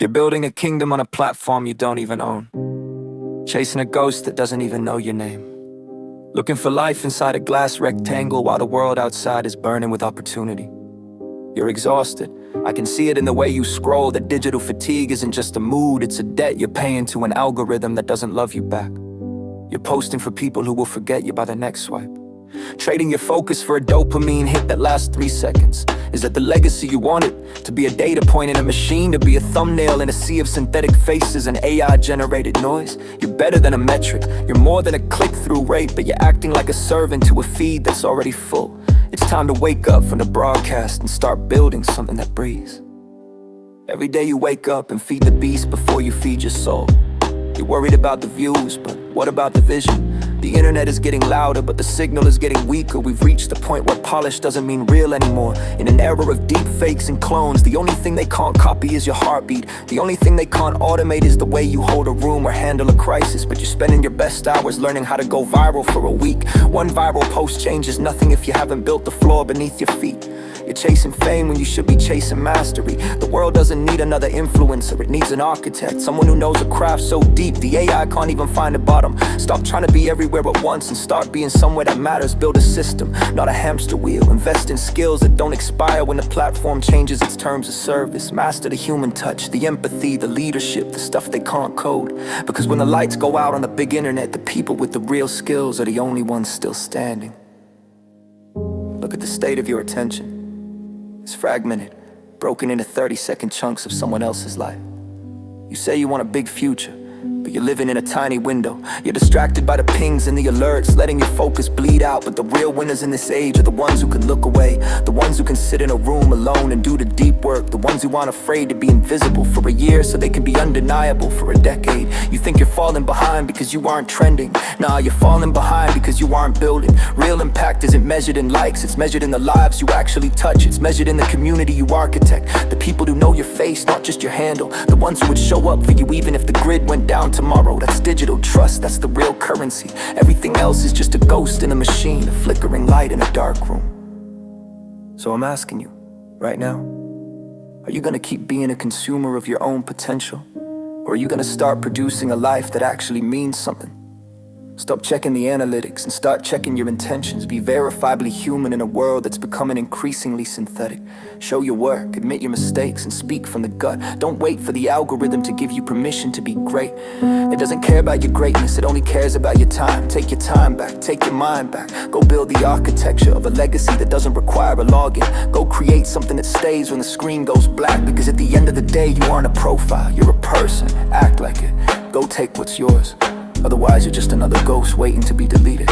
You're building a kingdom on a platform you don't even own, chasing a ghost that doesn't even know your name, looking for life inside a glass rectangle while the world outside is burning with opportunity. You're exhausted. I can see it in the way you scroll. That digital fatigue isn't just a mood, it's a debt you're paying to an algorithm that doesn't love you back. You're posting for people who will forget you by the next swipe, trading your focus for a dopamine hit that lasts 3 seconds. Is that the legacy you wanted? To be a data point in a machine, to be a thumbnail in a sea of synthetic faces and AI-generated noise? You're better than a metric, you're more than a click-through rate, but you're acting like a servant to a feed that's already full. It's time to wake up from the broadcast and start building something that breathes. Every day you wake up and feed the beast before you feed your soul. You're worried about the views, but what about the vision? The internet is getting louder, but the signal is getting weaker. We've reached the point where polish doesn't mean real anymore. In an era of deep fakes and clones, the only thing they can't copy is your heartbeat. The only thing they can't automate is the way you hold a room or handle a crisis. But you're spending your best hours learning how to go viral for a week. One viral post changes nothing if you haven't built the floor beneath your feet. You're chasing fame when you should be chasing mastery. The world doesn't need another influencer, it needs an architect, someone who knows a craft so deep the AI can't even find a bottom. Stop trying to be everywhere at once and start being somewhere that matters. Build a system, not a hamster wheel. Invest in skills that don't expire when the platform changes its terms of service. Master the human touch, the empathy, the leadership, the stuff they can't code. Because when the lights go out on the big internet, the people with the real skills are the only ones still standing. Look at the state of your attention. It's fragmented, broken into 30-second chunks of someone else's life. You say you want a big future, but you're living in a tiny window. You're distracted by the pings and the alerts, letting your focus bleed out. But the real winners in this age are the ones who can look away, the ones who can sit in a room alone and do the deep work, the ones who aren't afraid to be invisible for a year so they can be undeniable for a decade. You think you're falling behind because you aren't trending. Nah, you're falling behind because you aren't building. Real impact isn't measured in likes, it's measured in the lives you actually touch. It's measured in the community you architect, the people who know your face, not just your handle, the ones who would show up for you even if the grid went down tomorrow. That's digital trust, that's the real currency. Everything else is just a ghost in a machine, a flickering light in a dark room. So I'm asking you, right now, are you gonna keep being a consumer of your own potential? Or are you gonna start producing a life that actually means something? Stop checking the analytics and start checking your intentions. Be verifiably human in a world that's becoming increasingly synthetic. Show your work, admit your mistakes, and speak from the gut. Don't wait for the algorithm to give you permission to be great. It doesn't care about your greatness, it only cares about your time. Take your time back, take your mind back. Go build the architecture of a legacy that doesn't require a login. Go create something that stays when the screen goes black. Because at the end of the day, you aren't a profile, you're a person. Act like it. Go take what's yours. Otherwise, you're just another ghost waiting to be deleted.